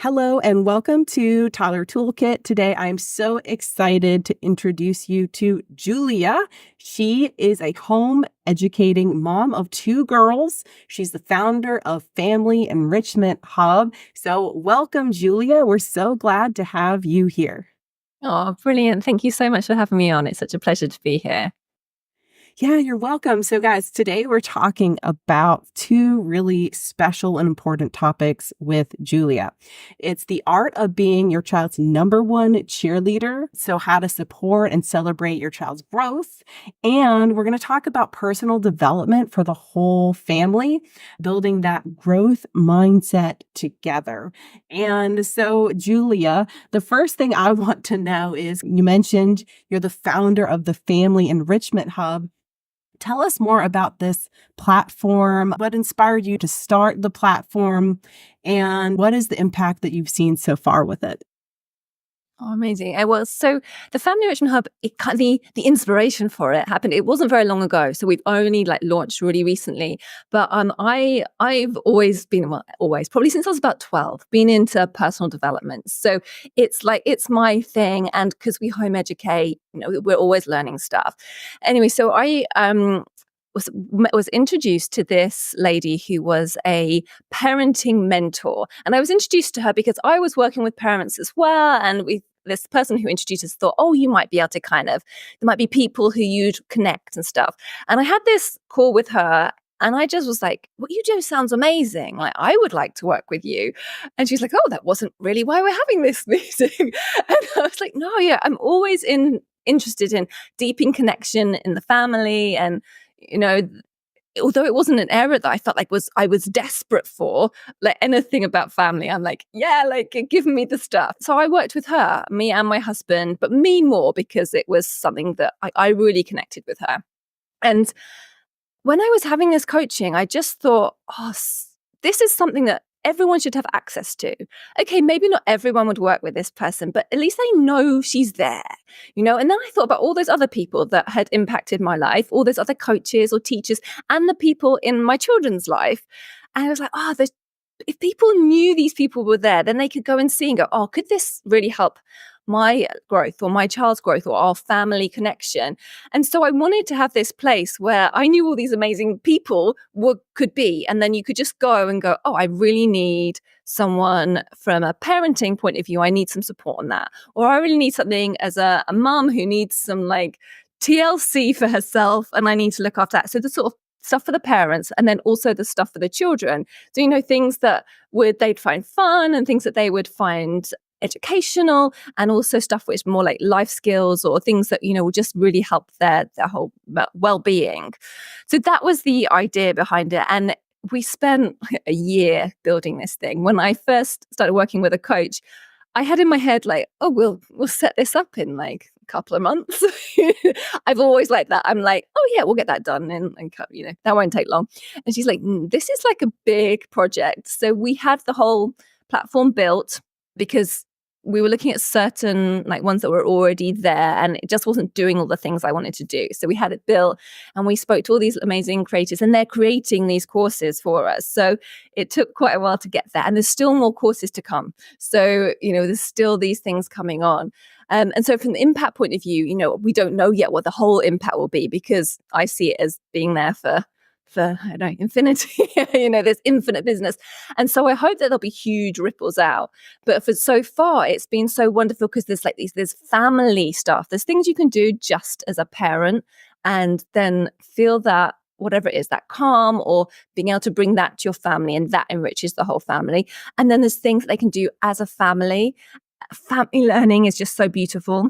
Hello and welcome to Toddler Toolkit. Today, I'm so excited to introduce you to Julia. She is a home educating mom of two girls. She's the founder of Family Enrichment Hub. So welcome, Julia. We're so glad to have you here. Oh, brilliant. Thank you so much for having me on. It's such a pleasure to be here. Yeah, you're welcome. So, guys, today we're talking about two really special and important topics with Julia. It's the art of being your child's number one cheerleader. So, how to support and celebrate your child's growth. And we're going to talk about personal development for the whole family, building that growth mindset together. And so, Julia, the first thing I want to know is you mentioned you're the founder of the Family Enrichment Hub. Tell us more about this platform. What inspired you to start the platform? And what is the impact that you've seen so far with it? Oh, amazing. So the Family Enrichment Hub, the inspiration for it happened. It wasn't very long ago. So we've only launched really recently. But I've always been, probably since I was about 12, been into personal development. So it's my thing. And because we home educate, we're always learning stuff. Anyway, so I was introduced to this lady who was a parenting mentor. And I was introduced to her because I was working with parents as well. And this person who introduced us thought, oh, you might be able to there might be people who you'd connect and stuff. And I had this call with her. And I just was like, what you do sounds amazing. I would like to work with you. And she's like, oh, that wasn't really why we're having this meeting. And I was like, no, yeah, I'm always interested in deepening connection in the family. And although it wasn't an area that I felt I was desperate for, anything about family, I'm like, yeah, give me the stuff. So I worked with her, me and my husband, but me more because it was something that I really connected with her. And when I was having this coaching, I just thought, this is something that everyone should have access to. Okay, maybe not everyone would work with this person, but at least they know she's there, And then I thought about all those other people that had impacted my life, all those other coaches or teachers, and the people in my children's life. And I was like, if people knew these people were there, then they could go and see and go, oh, could this really help my growth or my child's growth or our family connection? And so I wanted to have this place where I knew all these amazing people could be. And then you could just go and go, oh, I really need someone from a parenting point of view. I need some support on that. Or I really need something as a mom who needs some TLC for herself and I need to look after that. So the sort of stuff for the parents and then also the stuff for the children. So, things that they'd find fun and things that they would find educational, and also stuff which more like life skills or things that will just really help their whole well-being. So that was the idea behind it, and we spent a year building this thing. When I first started working with a coach, I had in my head we'll set this up in a couple of months. I've always liked that. I'm like, oh yeah, we'll get that done and that won't take long. And she's like, this is a big project. So we had the whole platform built because we were looking at certain ones that were already there and it just wasn't doing all the things I wanted to do. So we had it built and we spoke to all these amazing creators and they're creating these courses for us. So it took quite a while to get there and there's still more courses to come. So, there's still these things coming on. And so from the impact point of view, we don't know yet what the whole impact will be because I see it as being there for I don't know, infinity. There's infinite business. And so I hope that there'll be huge ripples out. But for so far, it's been so wonderful because there's family stuff. There's things you can do just as a parent and then feel that whatever it is, that calm or being able to bring that to your family, and that enriches the whole family. And then there's things that they can do as a family. Family learning is just so beautiful.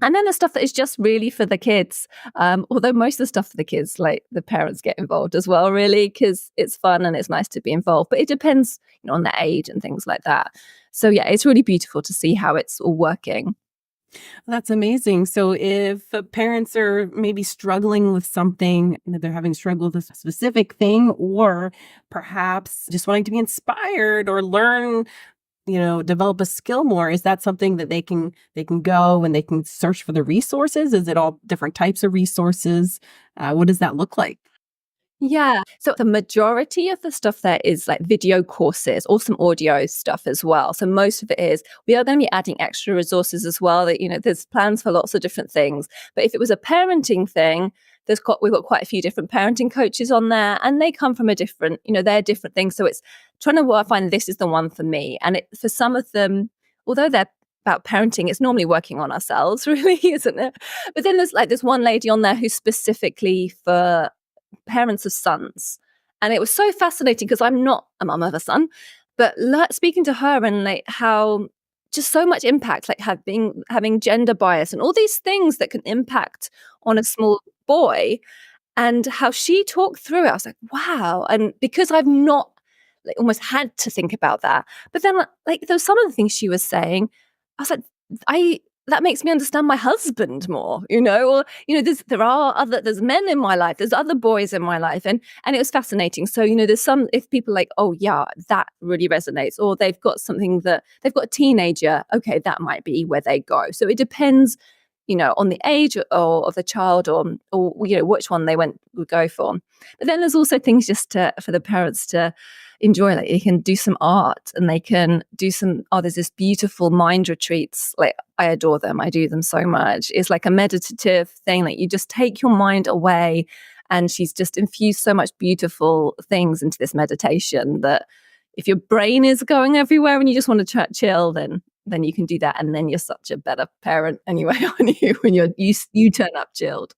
And then the stuff that is just really for the kids, although most of the stuff for the kids, the parents get involved as well, really, because it's fun and it's nice to be involved. But it depends on the age and things like that. So yeah, it's really beautiful to see how it's all working. That's amazing. So if parents are maybe struggling with something, they're having struggled with a specific thing, or perhaps just wanting to be inspired or learn develop a skill more, is that something that they can go and they can search for the resources? Is it all different types of resources? What does that look like? Yeah. So the majority of the stuff there is like video courses or some audio stuff as well. So most of it is we are going to be adding extra resources as well. That there's plans for lots of different things. But if it was a parenting thing, we've got quite a few different parenting coaches on there, and they come from a different, they're different things. So it's trying to find this is the one for me. And for some of them, although they're about parenting, it's normally working on ourselves, really, isn't it? But then there's one lady on there who's specifically for parents of sons. And it was so fascinating because I'm not a mum of a son, but speaking to her and like how just so much impact, like having gender bias and all these things that can impact on a small boy, and how she talked through it. I was like, wow. And because I've not like almost had to think about that, but then like there was some of the things she was saying, I was like, I that makes me understand my husband more, or there's men in my life, there's other boys in my life, and it was fascinating. So there's some, if people like, oh yeah, that really resonates, or they've got a teenager, okay, that might be where they go. So it depends, on the age of the child, or which one they would go for. But then there's also things just for the parents to enjoy. Like they can do some art, and they can do there's this beautiful mind retreats. Like I adore them. I do them so much. It's like a meditative thing. Like you just take your mind away, and she's just infused so much beautiful things into this meditation that if your brain is going everywhere and you just want to chill, then you can do that, and then you're such a better parent anyway, aren't you, when you turn up chilled.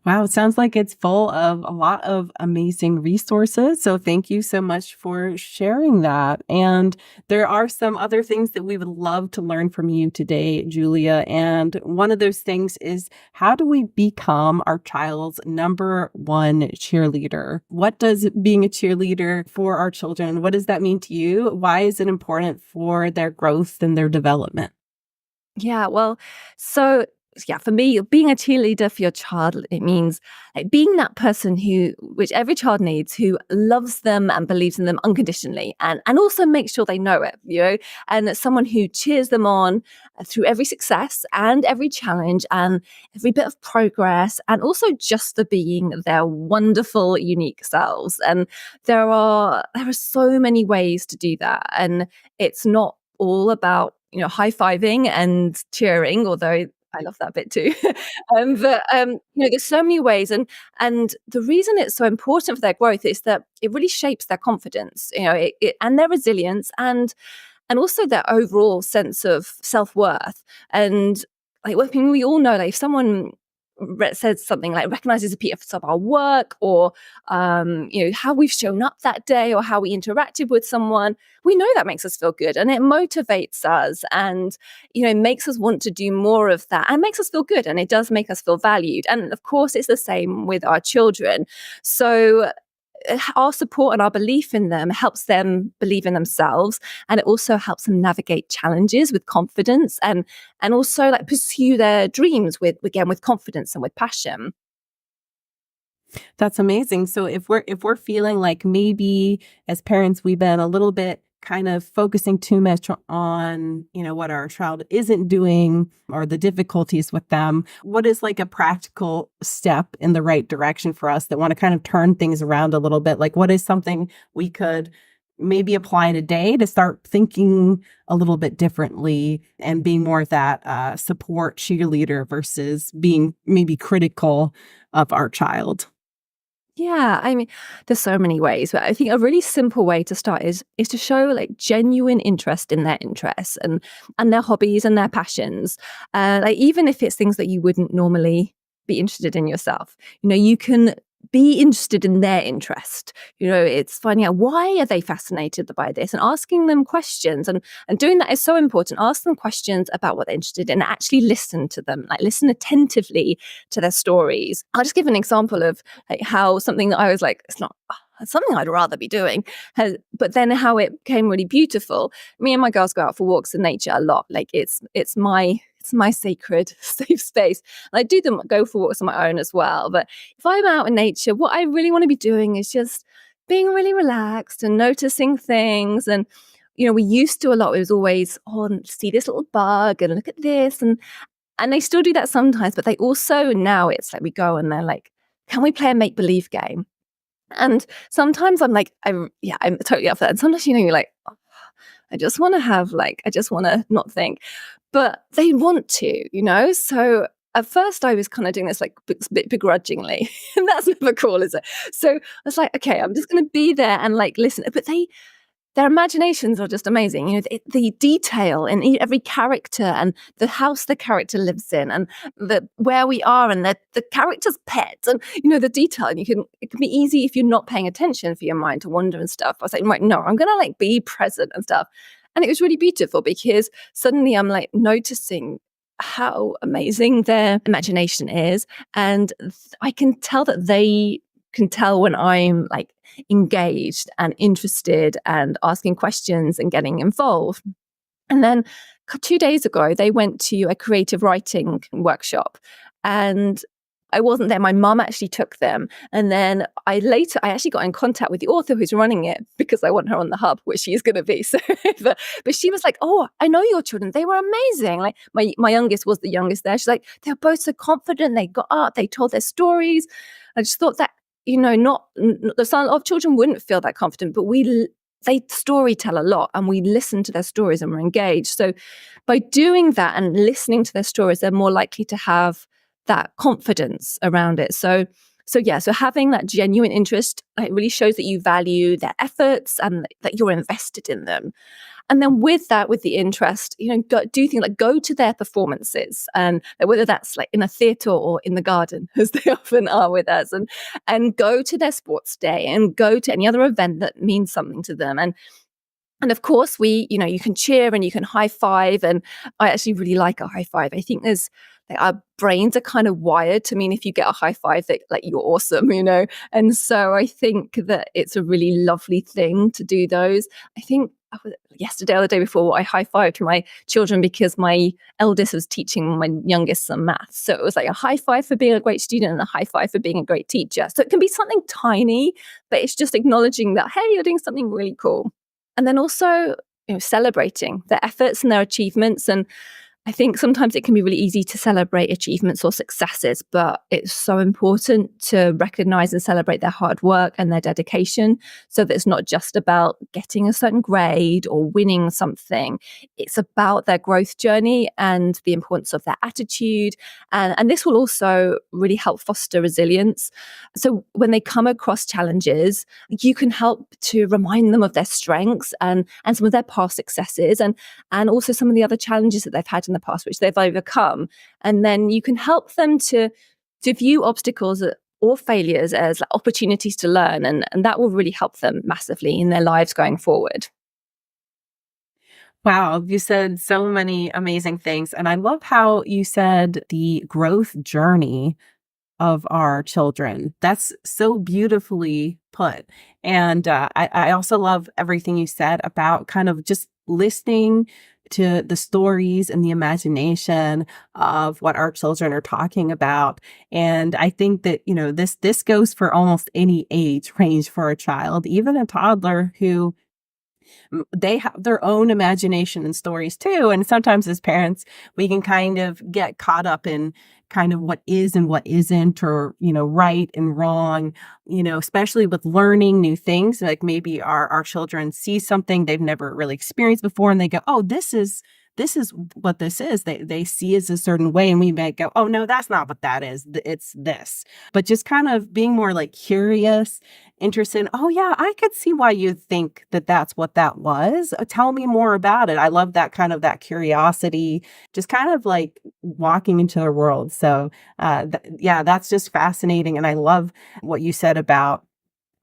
Wow, it sounds like it's full of a lot of amazing resources. So thank you so much for sharing that. And there are some other things that we would love to learn from you today, Julia. And one of those things is, how do we become our child's number one cheerleader? What does being a cheerleader for our children, what does that mean to you? Why is it important for their growth and their development? Yeah, well, so yeah, for me, being a cheerleader for your child, it means like being that person which every child needs, who loves them and believes in them unconditionally, and also makes sure they know it, and someone who cheers them on through every success and every challenge and every bit of progress, and also just the being their wonderful, unique selves. And there are so many ways to do that, and it's not all about high-fiving and cheering, although I love that bit too. But there's so many ways, and the reason it's so important for their growth is that it really shapes their confidence, and their resilience, and also their overall sense of self-worth. And like, I mean, we all know, like, if someone says something like recognizes a piece of our work, or how we've shown up that day, or how we interacted with someone, we know that makes us feel good, and it motivates us, and makes us want to do more of that, and makes us feel good, and it does make us feel valued. And of course it's the same with our children. So our support and our belief in them helps them believe in themselves, and it also helps them navigate challenges with confidence, and also like pursue their dreams with confidence and with passion. That's amazing. So if we're feeling like maybe as parents we've been a little bit kind of focusing too much on, what our child isn't doing or the difficulties with them, what is like a practical step in the right direction for us that want to kind of turn things around a little bit? Like, what is something we could maybe apply today to start thinking a little bit differently and being more of that support cheerleader versus being maybe critical of our child? Yeah, I mean, there's so many ways, but I think a really simple way to start is to show like genuine interest in their interests, and their hobbies and their passions. Like, even if it's things that you wouldn't normally be interested in yourself, you can be interested in their interest. It's finding out, why are they fascinated by this, and asking them questions, and doing that is so important. Ask them questions about what they're interested in, and actually listen to them, like listen attentively to their stories. I'll just give an example of like how something that I was like, it's not something I'd rather be doing, but then how it became really beautiful. Me and my girls go out for walks in nature a lot. Like it's my sacred safe space. And I do go for walks on my own as well. But if I'm out in nature, what I really want to be doing is just being really relaxed and noticing things. And we used to a lot. It was always, oh, see this little bug and look at this, and they still do that sometimes. But they also, now it's like we go and they're like, can we play a make believe game? And sometimes I'm like, I'm totally up for that. And sometimes, you're like, "Oh, I just want to I just want to not think." But they want to. So at first I was kind of doing this like bit begrudgingly, and that's never cool, is it? So I was like, okay, I'm just going to be there and like listen. But their imaginations are just amazing. The detail in every character and the house the character lives in and the where we are and the character's pets and the detail. And it can be easy if you're not paying attention for your mind to wander and stuff. I was like, right, no, I'm gonna like be present and stuff. And it was really beautiful because suddenly I'm like noticing how amazing their imagination is. And I can tell that they can tell when I'm like engaged and interested and asking questions and getting involved. And then 2 days ago, they went to a creative writing workshop and I wasn't there. My mum actually took them. And then I actually got in contact with the author who's running it because I want her on the hub, which she is going to be. So, but she was like, "Oh, I know your children. They were amazing." Like my youngest was the youngest there. She's like, "They're both so confident. They got up, they told their stories." I just thought that, not a lot of children wouldn't feel that confident, but they story tell a lot and we listen to their stories and we're engaged. So by doing that and listening to their stories, they're more likely to have that confidence around it. So having that genuine interest, it really shows that you value their efforts and that you're invested in them. And then with that, with the interest, do things like go to their performances, and whether that's like in a theatre or in the garden, as they often are with us, and go to their sports day and go to any other event that means something to them. And of course, you can cheer and you can high five. And I actually really like a high five. I think our brains are kind of wired to mean if you get a high five that like you're awesome. And so I think that it's a really lovely thing to do those. I think yesterday or the day before I high fived my children because my eldest was teaching my youngest some maths. So it was like a high five for being a great student and a high five for being a great teacher. So it can be something tiny, but it's just acknowledging that, hey, you're doing something really cool. And then also, celebrating their efforts and their achievements. And I think sometimes it can be really easy to celebrate achievements or successes, but it's so important to recognize and celebrate their hard work and their dedication so that it's not just about getting a certain grade or winning something. It's about their growth journey and the importance of their attitude. And this will also really help foster resilience. So when they come across challenges, you can help to remind them of their strengths and some of their past successes and also some of the other challenges that they've had in the past, which they've overcome. And then you can help them to view obstacles or failures as like opportunities to learn. And that will really help them massively in their lives going forward. Wow, you said so many amazing things. And I love how you said the growth journey of our children. That's so beautifully put. And I also love everything you said about kind of just listening to the stories and the imagination of what our children are talking about. And I think that, this goes for almost any age range for a child, even a toddler who they have their own imagination and stories too. And sometimes as parents, we can kind of get caught up in kind of what is and what isn't, or, right and wrong, especially with learning new things. Like maybe our children see something they've never really experienced before and they go, oh, this is what this is. They see it a certain way and we might go, oh no, that's not what that is. It's this. But just kind of being more like curious, interested. Oh yeah, I could see why you think that that's what that was. Tell me more about it. I love that kind of that curiosity, just kind of like walking into their world. So yeah, that's just fascinating. And I love what you said about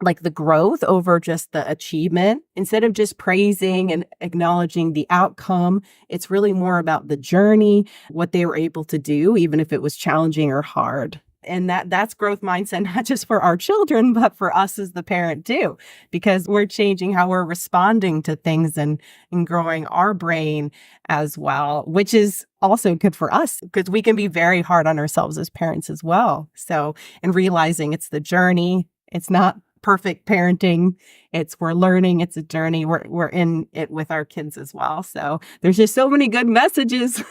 like the growth over just the achievement. Instead of just praising and acknowledging the outcome, it's really more about the journey, what they were able to do, even if it was challenging or hard. And that's growth mindset, not just for our children, but for us as the parent too, because we're changing how we're responding to things and growing our brain as well, which is also good for us because we can be very hard on ourselves as parents as well. So, and realizing it's the journey, it's not perfect parenting. We're learning. It's a journey. We're in it with our kids as well. So there's just so many good messages.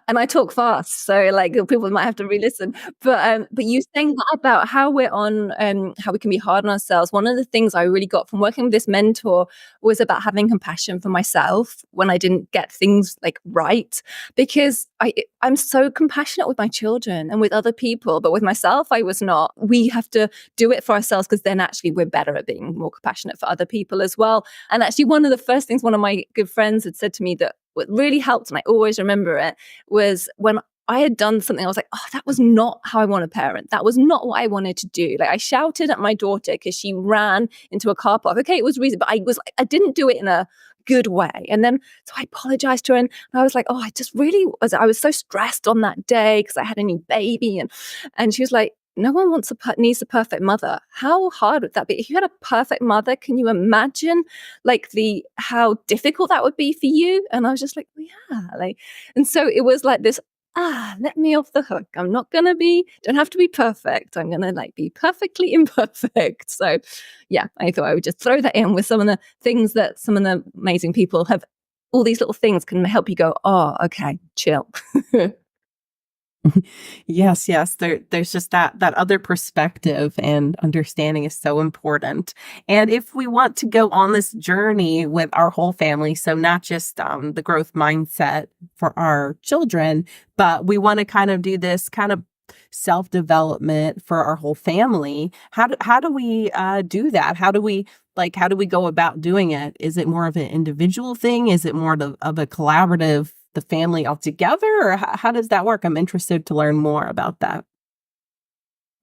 And I talk fast, so like people might have to re-listen. But you saying that about how we're on, how we can be hard on ourselves. One of the things I really got from working with this mentor was about having compassion for myself when I didn't get things like right, because I'm so compassionate with my children and with other people, but with myself, I was not. We have to do it for ourselves because then actually we're better at being more compassionate for other people as well. And actually, one of the first things one of my good friends had said to me that what really helped, and I always remember it, was when I had done something, I was like, oh, that was not how I want to parent. That was not what I wanted to do. Like I shouted at my daughter because she ran into a car park. Okay, it was reason, but I didn't do it in a good way. And then so I apologized to her, and I was like, oh, I was so stressed on that day because I had a new baby. And she was like, no one needs a perfect mother. How hard would that be? If you had a perfect mother, can you imagine like how difficult that would be for you? And I was just like, well, yeah, like, and so it was like this, let me off the hook. Don't have to be perfect. I'm gonna like be perfectly imperfect. So yeah, I thought I would just throw that in with some of the things that some of the amazing people have. All these little things can help you go, oh, okay, chill. Yes, yes. There's just that other perspective, and understanding is so important. And if we want to go on this journey with our whole family, so not just the growth mindset for our children, but we want to kind of do this kind of self-development for our whole family. How do we do that? How do we go about doing it? Is it more of an individual thing? Is it more of a collaborative, the family altogether, or how does that work? I'm interested to learn more about that.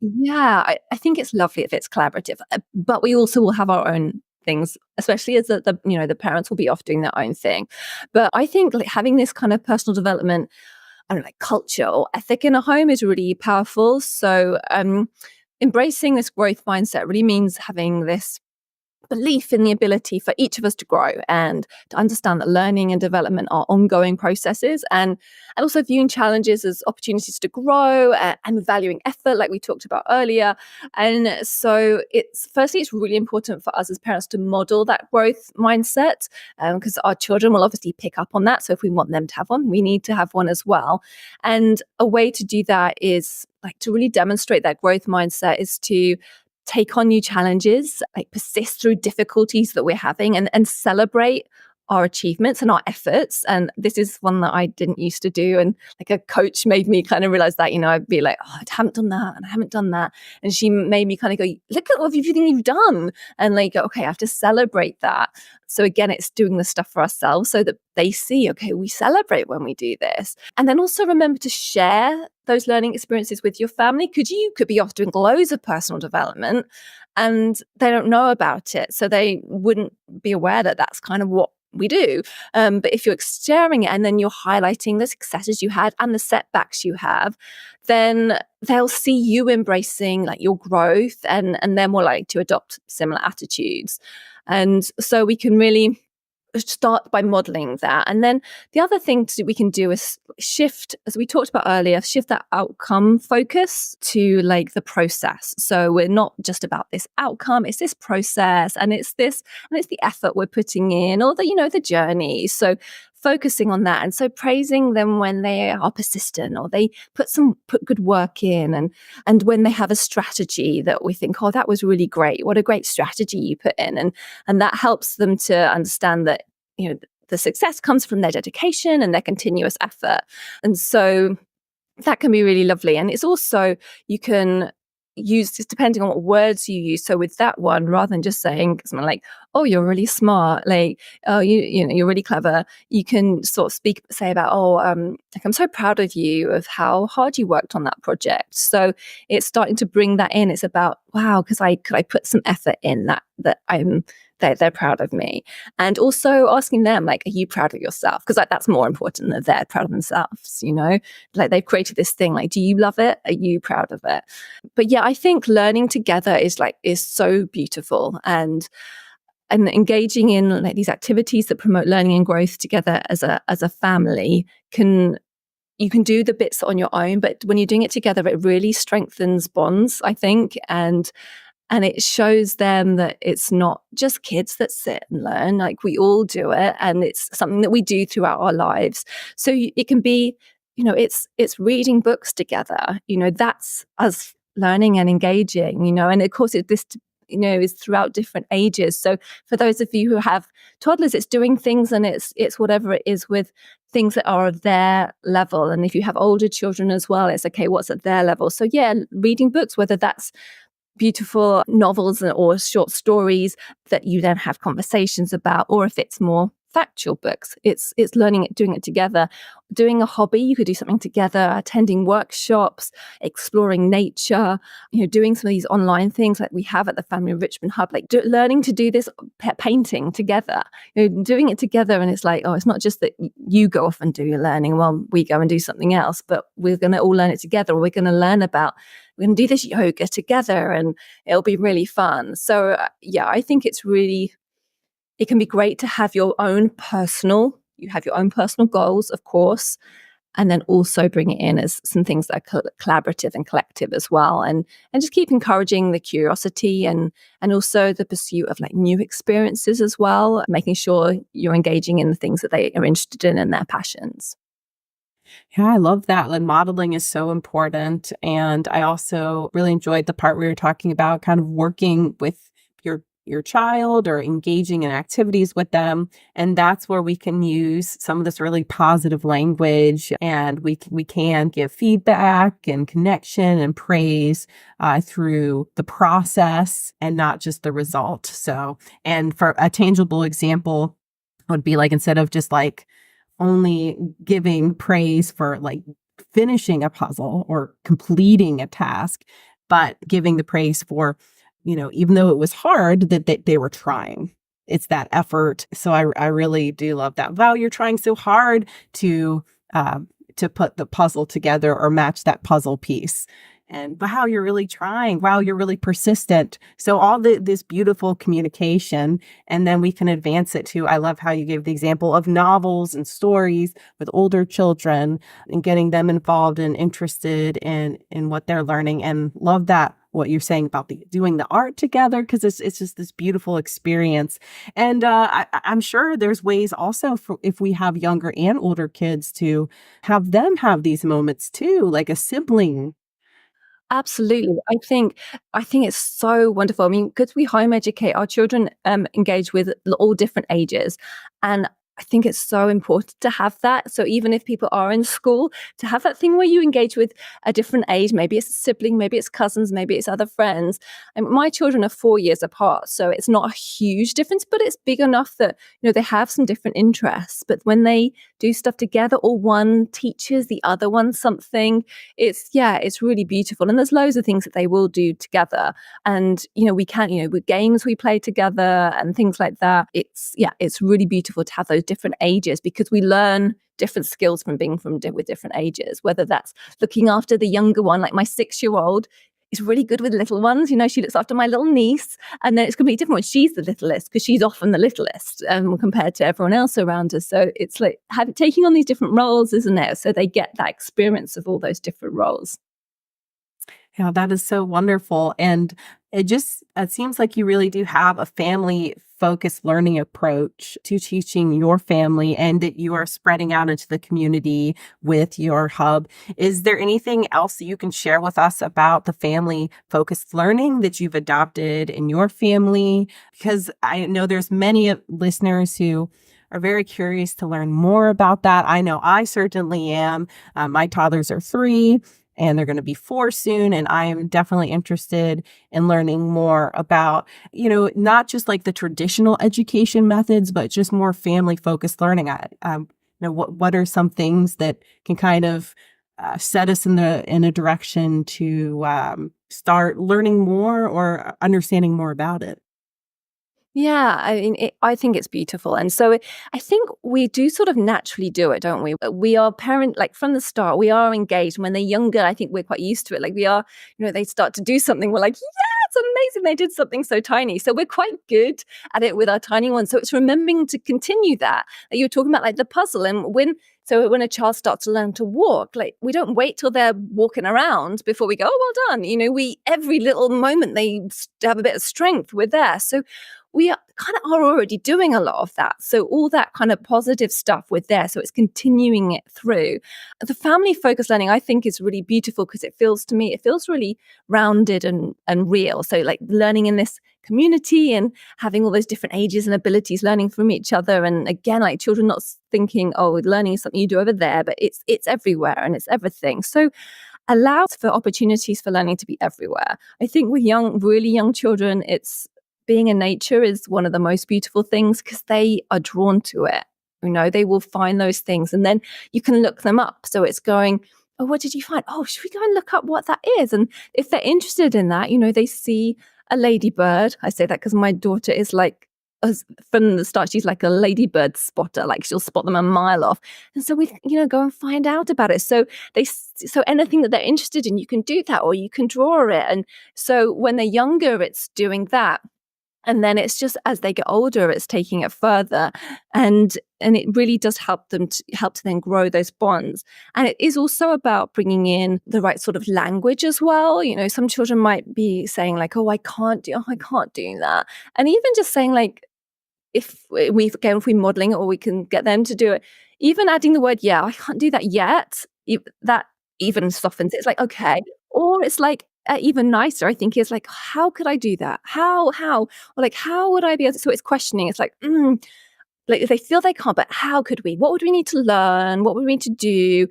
Yeah, I think it's lovely if it's collaborative, but we also will have our own things, especially as the parents will be off doing their own thing. But I think like having this kind of personal development, I don't know, like culture or ethic in a home is really powerful. So embracing this growth mindset really means having this belief in the ability for each of us to grow and to understand that learning and development are ongoing processes, and also viewing challenges as opportunities to grow, and valuing effort like we talked about earlier. And so it's really important for us as parents to model that growth mindset, because our children will obviously pick up on that. So if we want them to have one, we need to have one as well. And a way to do that is like to really demonstrate that growth mindset is to take on new challenges, like persist through difficulties that we're having, and celebrate our achievements and our efforts. And this is one that I didn't used to do. And like a coach made me kind of realize that, I'd be like, oh, I haven't done that and I haven't done that. And she made me kind of go, look at everything you've done. And like, okay, I have to celebrate that. So again, it's doing the stuff for ourselves so that they see, okay, we celebrate when we do this. And then also remember to share those learning experiences with your family, because you could be off doing loads of personal development and they don't know about it. So they wouldn't be aware that that's kind of what we do. But if you're sharing it and then you're highlighting the successes you had and the setbacks you have, then they'll see you embracing like your growth, and they're more likely to adopt similar attitudes. And so we can really start by modeling that. And then the other thing we can do is shift, as we talked about earlier, shift that outcome focus to like the process. So we're not just about this outcome, it's this process, and it's the effort we're putting in, or the journey. So focusing on that, and so praising them when they are persistent, or they put good work in, and when they have a strategy that we think, oh, that was really great, what a great strategy you put in, and that helps them to understand that the success comes from their dedication and their continuous effort. And so that can be really lovely. And it's also, you can use this depending on what words you use. So with that one, rather than just saying something like, oh, you're really smart, like, oh, you're really clever, you can sort of say about, oh, like, I'm so proud of you of how hard you worked on that project. So it's starting to bring that in. It's about, wow, because I put some effort in that they're proud of me. And also asking them, like, are you proud of yourself? Because that's more important, that they're proud of themselves, like they've created this thing, like, do you love it? Are you proud of it? But yeah, I think learning together is so beautiful, and engaging in like these activities that promote learning and growth together as a family you can do the bits on your own, but when you're doing it together, it really strengthens bonds, I think. And And it shows them that it's not just kids that sit and learn, like we all do it. And it's something that we do throughout our lives. So it can be, it's reading books together, that's us learning and engaging, and of course this is throughout different ages. So for those of you who have toddlers, it's doing things, and it's whatever it is with things that are of their level. And if you have older children as well, it's okay, what's at their level. So yeah, reading books, whether that's beautiful novels or short stories that you then have conversations about, or if it's more factual books, it's learning it, doing it together. Doing a hobby, you could do something together, attending workshops, exploring nature, doing some of these online things like we have at the Family Enrichment Hub, like learning to do this painting together, doing it together. And it's like, oh, it's not just that you go off and do your learning while we go and do something else, but we're going to all learn it together. We're going to learn about, we're going to do this yoga together, and it'll be really fun. So yeah, I think it can be great to have you have your own personal goals, of course, and then also bring it in as some things that are collaborative and collective as well. And just keep encouraging the curiosity and also the pursuit of like new experiences as well, making sure you're engaging in the things that they are interested in and their passions. Yeah, I love that. Like modeling is so important. And I also really enjoyed the part where you're talking about kind of working with your child or engaging in activities with them. And that's where we can use some of this really positive language, and we can give feedback and connection and praise through the process and not just the result. So, and for a tangible example would be like, instead of just like only giving praise for like finishing a puzzle or completing a task, but giving the praise for, even though it was hard, that they were trying. It's that effort. So I really do love that. Wow, you're trying so hard to put the puzzle together or match that puzzle piece. And wow, you're really trying. Wow, you're really persistent. So all this beautiful communication, and then we can advance it to, I love how you gave the example of novels and stories with older children and getting them involved and interested in what they're learning. And love that, what you're saying about doing the art together, because it's just this beautiful experience. And I'm sure there's ways also for if we have younger and older kids to have them have these moments too, like a sibling. Absolutely. I think it's so wonderful. I mean, because we home educate our children, engage with all different ages. And I think it's so important to have that. So even if people are in school, to have that thing where you engage with a different age, maybe it's a sibling, maybe it's cousins, maybe it's other friends. And my children are 4 years apart, so it's not a huge difference, but it's big enough that, they have some different interests. But when they do stuff together, or one teaches the other one something, it's really beautiful. And there's loads of things that they will do together. And, we can, with games we play together and things like that. It's really beautiful to have those different ages, because we learn different skills from being with different ages, whether that's looking after the younger one, like my 6-year-old is really good with little ones. She looks after my little niece, and then it's completely different when she's the littlest, because she's often the littlest compared to everyone else around her. So it's like taking on these different roles, isn't it? So they get that experience of all those different roles. Yeah, that is so wonderful. And it seems like you really do have a family focused learning approach to teaching your family, and that you are spreading out into the community with your hub. Is there anything else that you can share with us about the family focused learning that you've adopted in your family? Because I know there's many listeners who are very curious to learn more about that. I know I certainly am. My toddlers are 3 and they're going to be 4 soon. And I am definitely interested in learning more about, not just like the traditional education methods, but just more family focused learning. What are some things that can kind of set us in a direction to start learning more or understanding more about it? Yeah, I mean, I think it's beautiful. And so I think we do sort of naturally do it, don't we? We are like from the start, we are engaged. When they're younger, I think we're quite used to it. Like we are, they start to do something, we're like, yeah, that's amazing. They did something so tiny. So we're quite good at it with our tiny ones. So it's remembering to continue that you're talking about, like the puzzle. And when a child starts to learn to walk, like we don't wait till they're walking around before we go, oh, well done. Every little moment they have a bit of strength, we're there. So we are already doing a lot of that. So all that kind of positive stuff we're there. So it's continuing it through. The family focused learning, I think, is really beautiful because it feels really rounded and real. So like learning in this community and having all those different ages and abilities, learning from each other. And again, like children not thinking, oh, learning is something you do over there, but it's everywhere and it's everything. So allows for opportunities for learning to be everywhere. I think with really young children, it's being in nature is one of the most beautiful things because they are drawn to it. They will find those things and then you can look them up. So it's going, oh, what did you find? Oh, should we go and look up what that is? And if they're interested in that, they see a ladybird. I say that because my daughter is like, from the start, she's like a ladybird spotter. Like she'll spot them a mile off. And so we, go and find out about it. So anything that they're interested in, you can do that or you can draw it. And so when they're younger, it's doing that. And then it's just as they get older, it's taking it further. And it really does help to then grow those bonds. And it is also about bringing in the right sort of language as well. Some children might be saying like, oh, I can't do that. And even just saying like, if we're modeling it or we can get them to do it, even adding the word, yeah, I can't do that yet. That even softens it. It's like, okay. Or it's like, even nicer, I think, is like, how could I do that? How? Or like, how would I be able to? So it's questioning. It's like, like if they feel they can't, but how could we? What would we need to learn? What would we need to do?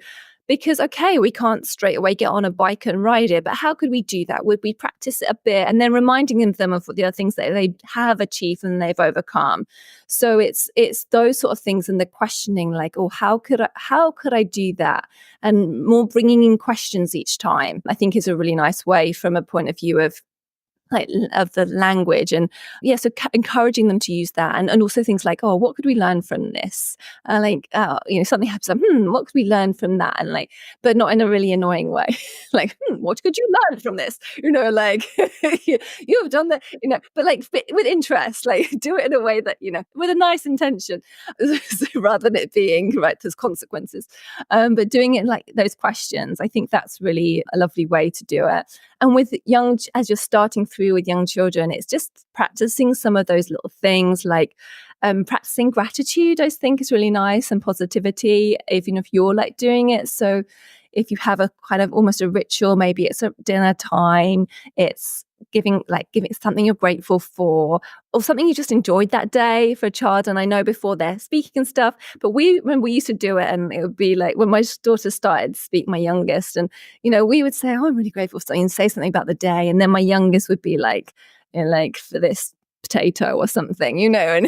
Because, okay, we can't straight away get on a bike and ride it, but how could we do that? Would we practice it a bit and then reminding them of the other things that they have achieved and they've overcome? So it's those sort of things and the questioning like, oh, how could I do that? And more bringing in questions each time, I think is a really nice way from a point of view of the language. And so encouraging them to use that and also things like, oh, what could we learn from this? Something happens, what could we learn from that? And like, but not in a really annoying way. Like, what could you learn from this? Like you have done that, but like with interest, like do it in a way that, with a nice intention rather than it being right, there's consequences. But doing it like those questions, I think that's really a lovely way to do it. And with as you're starting through with young children, it's just practicing some of those little things like practicing gratitude, I think is really nice, and positivity, even if you're like doing it. So if you have a kind of almost a ritual, maybe it's a dinner time, it's giving something you're grateful for or something you just enjoyed that day for a child. And I know before they're speaking and stuff, but when we used to do it, and it would be like when my daughter started to speak, my youngest, and we would say, oh, I'm really grateful for something, and say something about the day, and then my youngest would be like, like for this potato or something, and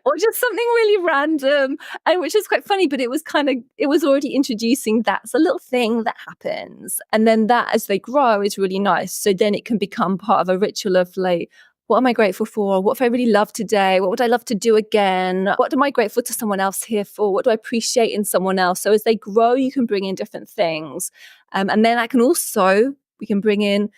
or just something really random, and which is quite funny, but it was already introducing that's a little thing that happens, and then that as they grow is really nice. So then it can become part of a ritual of like, what am I grateful for? What have I really loved today? What would I love to do again? What am I grateful to someone else here for? What do I appreciate in someone else? So as they grow, you can bring in different things, and then we can bring in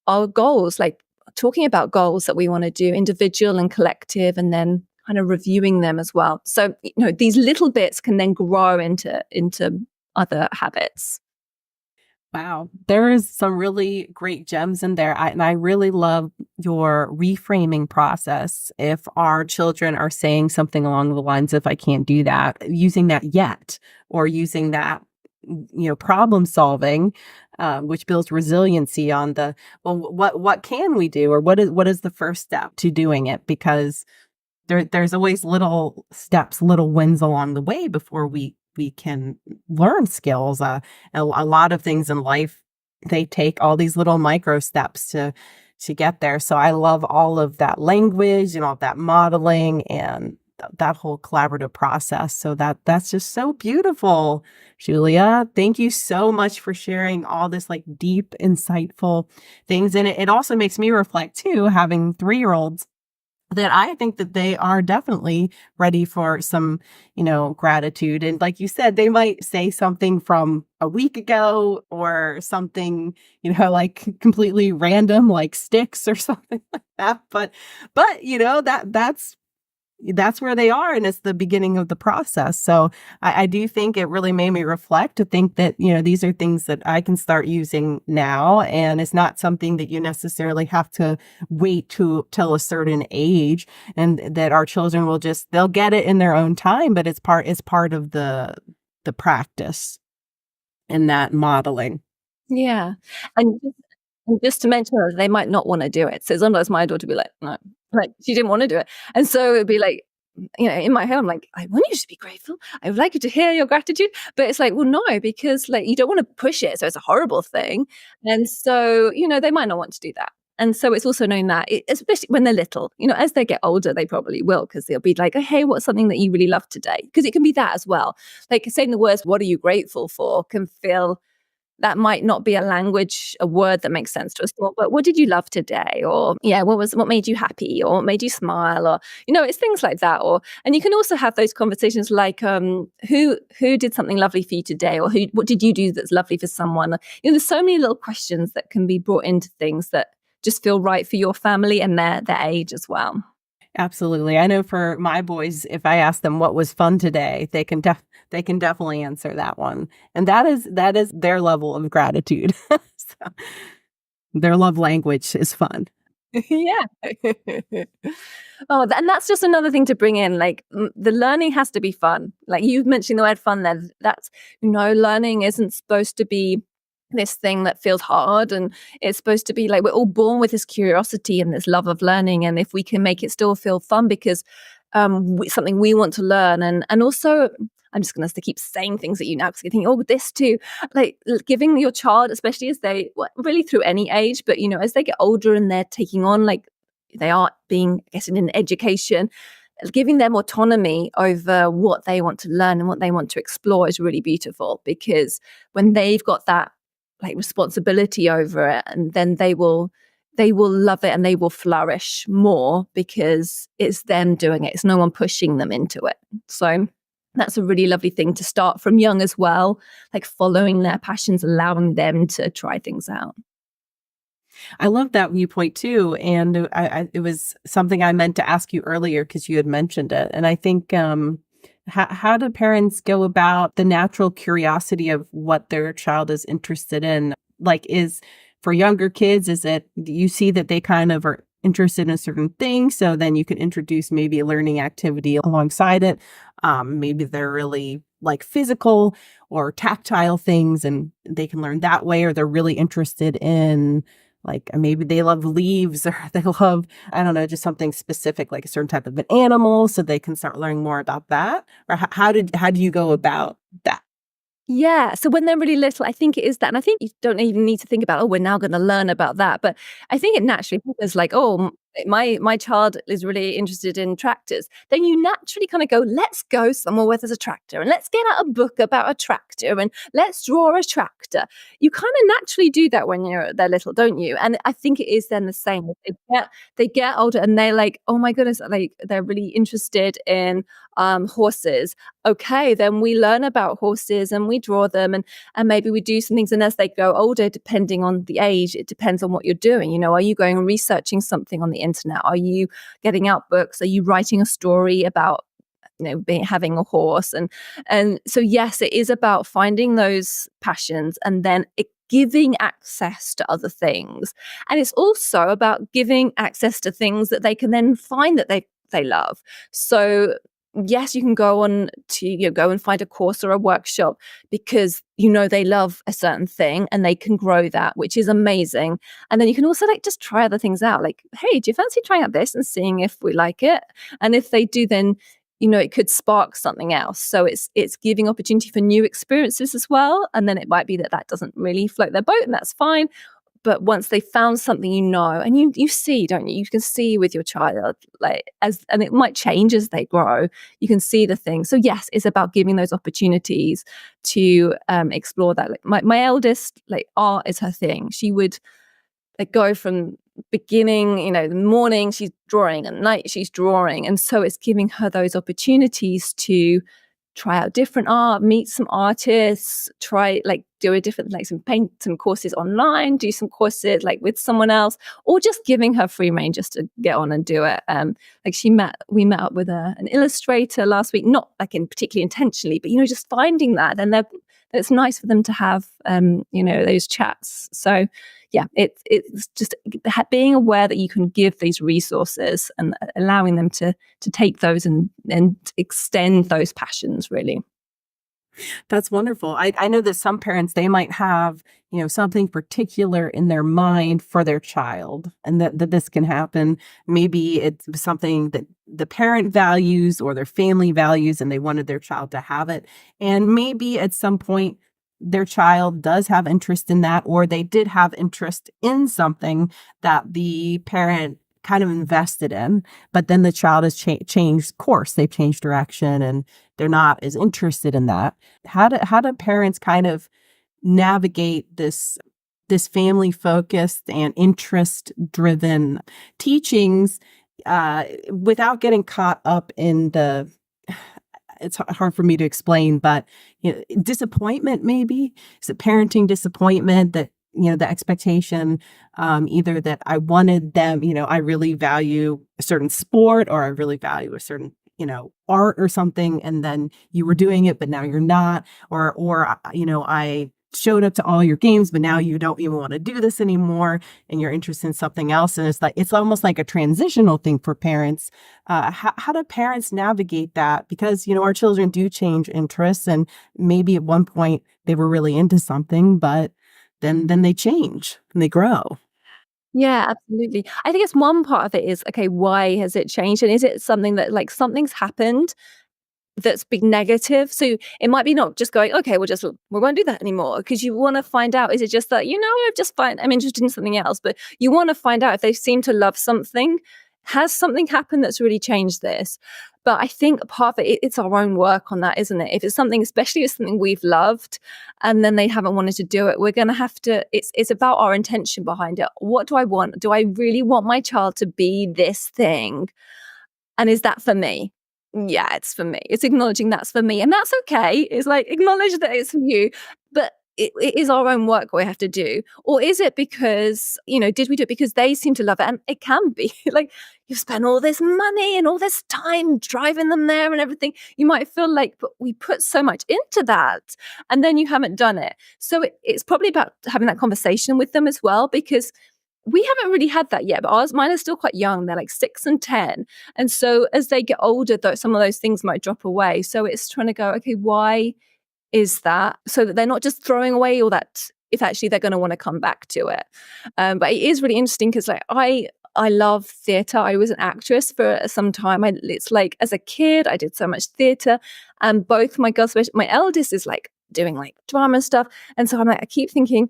our goals, like talking about goals that we want to do, individual and collective, and then kind of reviewing them as well. So, these little bits can then grow into other habits. Wow. There is some really great gems in there. And I really love your reframing process. If our children are saying something along the lines of, I can't do that, using that yet, or using that, problem solving, which builds resiliency on what can we do, or what is the first step to doing it? Because there's always little steps, little wins along the way before we can learn skills. A lot of things in life, they take all these little micro steps to get there. So I love all of that language and all of that modeling and that whole collaborative process. So that's just so beautiful. Julia, thank you so much for sharing all this like deep, insightful things. And it also makes me reflect too, having 3-year-olds. that I think that they are definitely ready for some, gratitude. And like you said, they might say something from a week ago or something, like completely random, like sticks or something like that. But that's where they are, and it's the beginning of the process. So I do think it really made me reflect to think that these are things that I can start using now, and it's not something that you necessarily have to wait to till a certain age, and that our children they'll get it in their own time, but it's part of the practice and that modeling. Yeah. And just to mention that they might not wanna do it. So sometimes my daughter would be like, "No," like, she didn't wanna do it. And so it'd be like, in my head, I'm like, "I want you to be grateful. I would like you to hear your gratitude." But it's like, well, no, because, like, you don't wanna push it, so it's a horrible thing. And so, they might not want to do that. And so it's also known that especially when they're little, as they get older, they probably will, because 'cause they'll be like, "Oh, hey, what's something that you really love today?" Because it can be that as well. Like, saying the words, "What are you grateful for?" can feel that might not be a word that makes sense to us all, but what did you love today? Or yeah, what made you happy? Or what made you smile? Or, it's things like that. And you can also have those conversations like, who did something lovely for you today? Or what did you do that's lovely for someone? There's so many little questions that can be brought into things that just feel right for your family and their age as well. Absolutely. I know for my boys, if I ask them what was fun today, they can definitely answer that one. And that is their level of gratitude. So, their love language is fun. Yeah. Oh, and that's just another thing to bring in. Like, the learning has to be fun. Like, you mentioned the word fun there. That's, learning isn't supposed to be this thing that feels hard. And it's supposed to be like we're all born with this curiosity and this love of learning. And if we can make it still feel fun because something we want to learn. And also, I'm just going to keep saying things at you now because you think, oh, this too. Like, giving your child, especially as really through any age, but as they get older and they're taking on, like, they are being, I guess, in an education, giving them autonomy over what they want to learn and what they want to explore is really beautiful, because when they've got that, like, responsibility over it, and then they will love it and they will flourish more because it's them doing it. It's no one pushing them into it. So that's a really lovely thing to start from young as well, like following their passions, allowing them to try things out. I love that viewpoint too. And it was something I meant to ask you earlier because you had mentioned it. And I think, how do parents go about the natural curiosity of what their child is interested in? Like, for younger kids, do you see that they kind of are interested in a certain thing? So then you can introduce maybe a learning activity alongside it. Maybe they're really like physical or tactile things and they can learn that way, or they're really interested in, like, maybe they love leaves, or they love, I don't know, just something specific, like a certain type of an animal, so they can start learning more about that. Or how do you go about that? Yeah. So when they're really little, I think it is that. And I think you don't even need to think about, oh, we're now going to learn about that. But I think it naturally is like, oh, my child is really interested in tractors. Then you naturally kind of go, let's go somewhere where there's a tractor, and let's get out a book about a tractor, and let's draw a tractor. You kind of naturally do that when they're little, don't you? And I think it is then the same. They get older and they're like, oh my goodness, like, they're really interested in horses. Okay, then we learn about horses and we draw them, and maybe we do some things. And as they go older, depending on the age, it depends on what you're doing. Are you going and researching something on the internet? Are you getting out books? Are you writing a story about having a horse? And so, yes, it is about finding those passions and then giving access to other things. And it's also about giving access to things that they can then find that they love. So yes, you can go on to go and find a course or a workshop because they love a certain thing and they can grow that, which is amazing. And then you can also, like, just try other things out. Like, hey, do you fancy trying out this and seeing if we like it? And if they do, then it could spark something else. So it's giving opportunity for new experiences as well. And then it might be that doesn't really float their boat, and that's fine. But once they found something, and you see, don't you? You can see with your child, like, and it might change as they grow. You can see the thing. So yes, it's about giving those opportunities to explore that. Like, my eldest, like, art is her thing. She would, like, go from beginning, the morning she's drawing, at night she's drawing. And so it's giving her those opportunities to try out different art, meet some artists, try do a different, some courses online, do some courses with someone else, or just giving her free rein just to get on and do it. We met up with an illustrator last week, not in particularly intentionally, but just finding that, and it's nice for them to have those chats. So yeah, it's just being aware that you can give these resources and allowing them to take those and extend those passions, really. That's wonderful. I know that some parents, they might have, something particular in their mind for their child, and that this can happen. Maybe it's something that the parent values or their family values, and they wanted their child to have it. And maybe at some point, their child does have interest in that, or they did have interest in something that the parent kind of invested in, but then the child has changed course, they've changed direction, and they're not as interested in that. How do parents kind of navigate this family focused and interest driven teachings without getting caught up in the, it's hard for me to explain, but disappointment, maybe? Is it parenting disappointment that, the expectation, either that I wanted them, I really value a certain sport, or I really value a certain, art or something, and then you were doing it, but now you're not, or I showed up to all your games, but now you don't even want to do this anymore, and you're interested in something else. And it's almost like a transitional thing for parents. How do parents navigate that? Because, our children do change interests, and maybe at one point they were really into something, but then they change and they grow. Yeah, absolutely. I think it's one part of it is, okay, why has it changed? And is it something that something's happened that's been negative? So it might be not just going, okay, we won't do that anymore, because you want to find out, is it just that, I'm interested in something else, but you want to find out if they seem to love something. Has something happened that's really changed this? But I think part of it's our own work on that, isn't it? If it's something, especially if it's something we've loved, and then they haven't wanted to do it, we're going to have to, it's about our intention behind it. What do I want? Do I really want my child to be this thing? And is that for me? Yeah, it's for me. It's acknowledging that's for me. And that's okay. It's acknowledge that it's for you. But it is our own work we have to do. Or is it because, did we do it because they seem to love it? And it can be you've spent all this money and all this time driving them there and everything. You might feel but we put so much into that, and then you haven't done it. So it's probably about having that conversation with them as well, because we haven't really had that yet, but mine are still quite young. They're 6 and 10. And so as they get older, though, some of those things might drop away. So it's trying to go, okay, why is that? So that they're not just throwing away all that, if actually they're going to want to come back to it. But it is really interesting because I love theatre. I was an actress for some time. It's as a kid, I did so much theatre. And both my girls, my eldest is doing drama stuff. And so I keep thinking,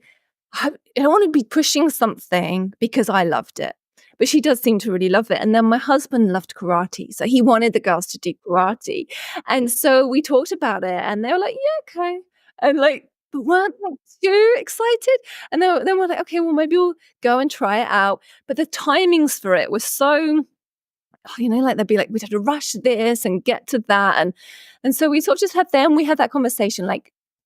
I don't want to be pushing something because I loved it. But she does seem to really love it. And then my husband loved karate. So he wanted the girls to do karate. And so we talked about it, and they were like, yeah, okay. And but weren't too excited. And then we're like, okay, well, maybe we'll go and try it out. But the timings for it were so, they'd be we'd have to rush this and get to that. And so we sort of just had that conversation,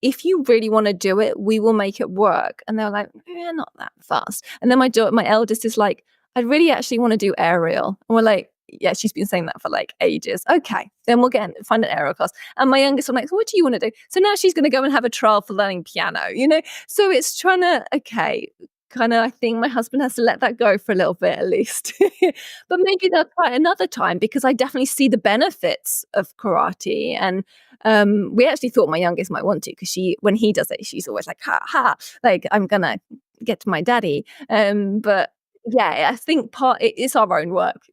if you really want to do it, we will make it work. And they were like, yeah, not that fast. And then my eldest is I really actually want to do aerial. And we're like, yeah, she's been saying that for ages. Okay, then we'll find an aerial class. And my youngest, I'm so what do you want to do? So now she's going to go and have a trial for learning piano, So it's trying to, I think my husband has to let that go for a little bit at least. But maybe they'll try another time, because I definitely see the benefits of karate. And we actually thought my youngest might want to, because when he does it, she's always ha ha, I'm gonna get to my daddy. But yeah, I think it's our own work.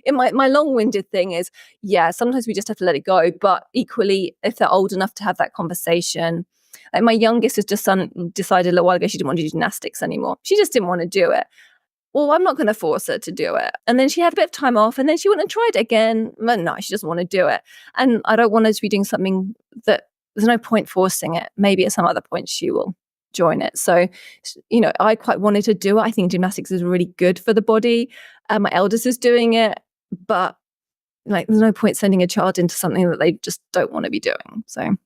My long-winded thing is, yeah, sometimes we just have to let it go. But equally, if they're old enough to have that conversation, my youngest has just decided a little while ago she didn't want to do gymnastics anymore. She just didn't want to do it. Well, I'm not going to force her to do it. And then she had a bit of time off, and then she went and tried it again. But no, she doesn't want to do it. And I don't want her to be doing something that there's no point forcing it. Maybe at some other point she will. join it. So, I quite wanted to do it. I think gymnastics is really good for the body. My eldest is doing it, but like, there's no point sending a child into something that they just don't want to be doing. So,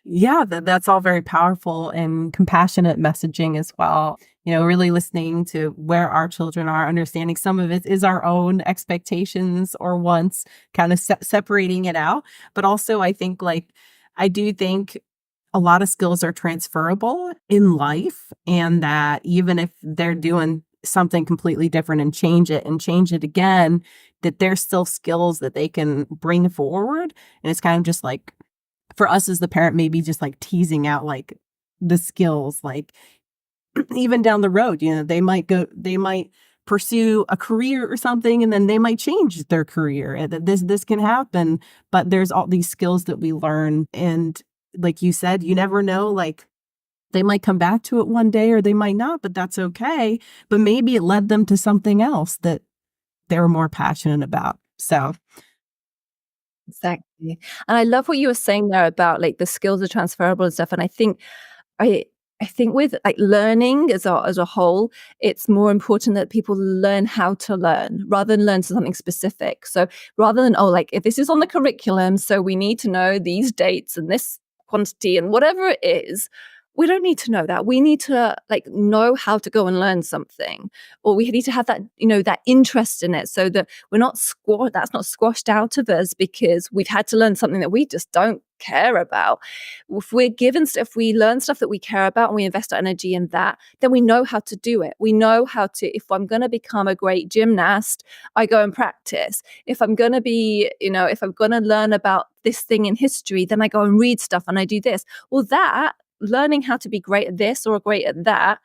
Yeah, that's all very powerful and compassionate messaging as well. Really listening to where our children are, understanding some of it is our own expectations or wants, kind of separating it out. But also, I do think a lot of skills are transferable in life, and that even if they're doing something completely different and change it again, that there's still skills that they can bring forward. And it's kind of just like, for us as the parent, maybe just like teasing out like the skills, like even down the road, they might pursue a career or something, and then they might change their career. This can happen, but there's all these skills that we learn. And like you said, you never know, like they might come back to it one day or they might not, but that's okay. But maybe it led them to something else that they were more passionate about. So exactly. And I love what you were saying there about like the skills are transferable and stuff. And I I think with like learning as a whole, it's more important that people learn how to learn rather than learn something specific. So rather than, oh, like if this is on the curriculum, so we need to know these dates and this quantity and whatever it is, we don't need to know that. We need to like know how to go and learn something, or we need to have that, that interest in it, so that that's not squashed out of us because we've had to learn something that we just don't care about. If we learn stuff that we care about and we invest our energy in that, then we know how to do it. We know how to, if I'm going to become a great gymnast, I go and practice. If I'm going to be, if I'm going to learn about this thing in history, then I go and read stuff and I do this. Well, that learning how to be great at this or great at that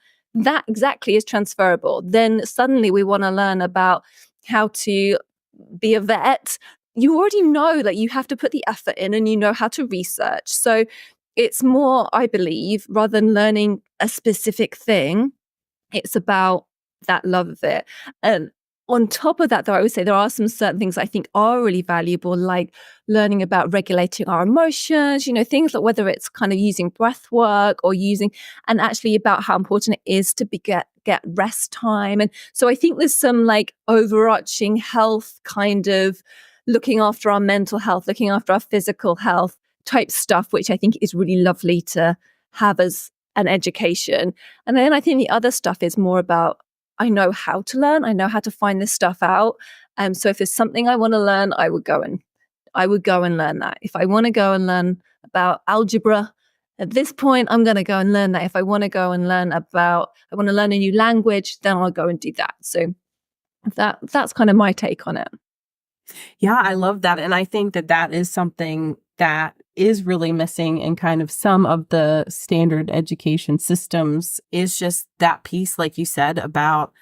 exactly is transferable. Then suddenly we want to learn about how to be a vet. You already know that you have to put the effort in and you know how to research. So it's more, I believe, rather than learning a specific thing, it's about that love of it. And on top of that, though, I would say there are some certain things I think are really valuable, like learning about regulating our emotions, things like whether it's kind of using breath work or and actually about how important it is to get rest time. And so I think there's some like overarching health kind of looking after our mental health, looking after our physical health type stuff, which I think is really lovely to have as an education. And then I think the other stuff is more about, I know how to learn. I know how to find this stuff out. So if there's something I want to learn, I would go and learn that. If I want to go and learn about algebra, at this point, I'm going to go and learn that. If I want to go and I want to learn a new language, then I'll go and do that. So that's kind of my take on it. yeah, I love that. And I think that is something that is really missing in kind of some of the standard education systems, is just that piece, like you said, about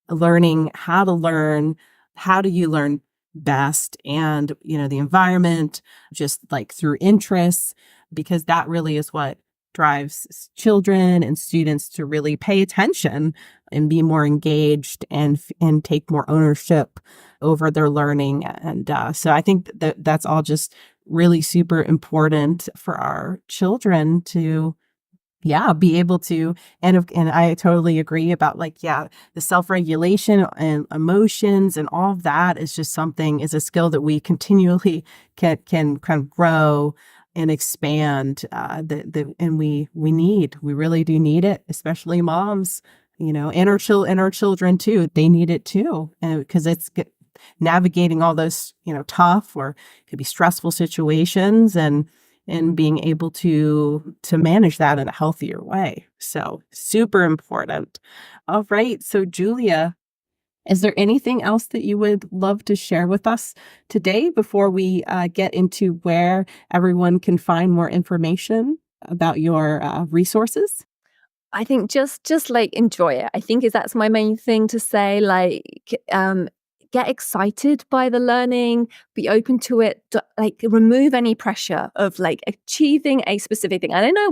learning how to learn. How do you learn best? And, the environment, just like through interests, because that really is what drives children and students to really pay attention and be more engaged and take more ownership over their learning. And so I think that's all just really super important for our children to, be able to. And I totally agree about the self-regulation and emotions and all of that is a skill that we continually can kind of grow and expand. And we really do need it, especially moms, and our children too. They need it too, because it's navigating all those, tough or could be stressful situations, and being able to manage that in a healthier way. So super important. All right. So Julia, is there anything else that you would love to share with us today before we get into where everyone can find more information about your resources? I think just like enjoy it. I think that's my main thing to say. Get excited by the learning, be open to it, like remove any pressure of like achieving a specific thing. And I know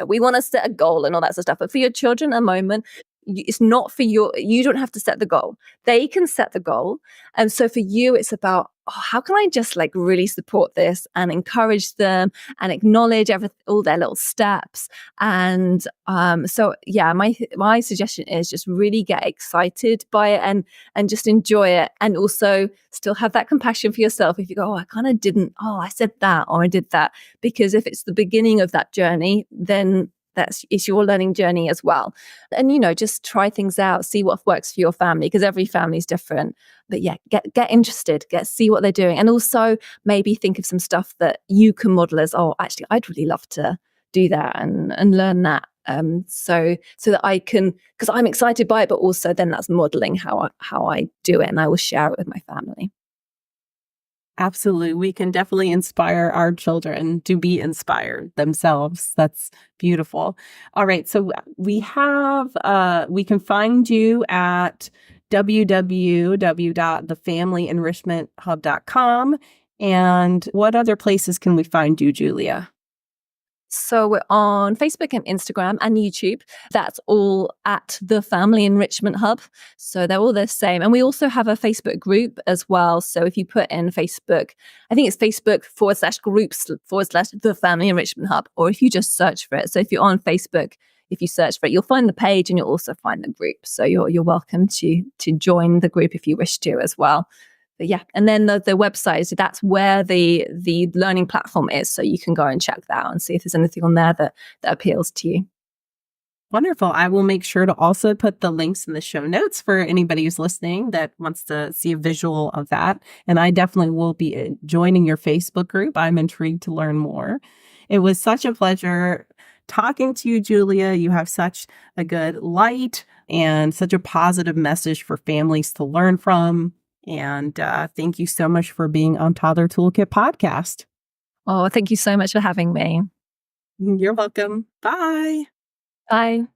we want to set a goal and all that sort of stuff, but for your children at the moment, it's not you don't have to set the goal. They can set the goal. And so for you, it's about, oh, how can I just like really support this and encourage them and acknowledge all their little steps? And so yeah, my suggestion is just really get excited by it and just enjoy it, and also still have that compassion for yourself if you go, oh, I kind of didn't, oh, I said that or I did that, because if it's the beginning of that journey, then it's your learning journey as well. And just try things out, see what works for your family, because every family is different. But yeah, get interested, see what they're doing, and also maybe think of some stuff that you can model as, oh, actually, I'd really love to do that and learn that. So that I can, because I'm excited by it, but also then that's modeling how I do it, and I will share it with my family. Absolutely. We can definitely inspire our children to be inspired themselves. That's beautiful. All right. So we can find you at www.thefamilyenrichmenthub.com. And what other places can we find you, Julia? So we're on Facebook and Instagram and YouTube. That's all at the Family Enrichment Hub. So they're all the same. And we also have a Facebook group as well. So if you put in Facebook, I think it's Facebook/groups/ the Family Enrichment Hub, or if you just search for it. So if you're on Facebook, if you search for it, you'll find the page and you'll also find the group. So you're welcome to join the group if you wish to as well. But yeah, and then the website, so that's where the learning platform is. So you can go and check that out and see if there's anything on there that appeals to you. Wonderful. I will make sure to also put the links in the show notes for anybody who's listening that wants to see a visual of that. And I definitely will be joining your Facebook group. I'm intrigued to learn more. It was such a pleasure talking to you, Julia. You have such a good light and such a positive message for families to learn from. And thank you so much for being on Toddler Toolkit podcast. Oh, thank you so much for having me. You're welcome. Bye. Bye.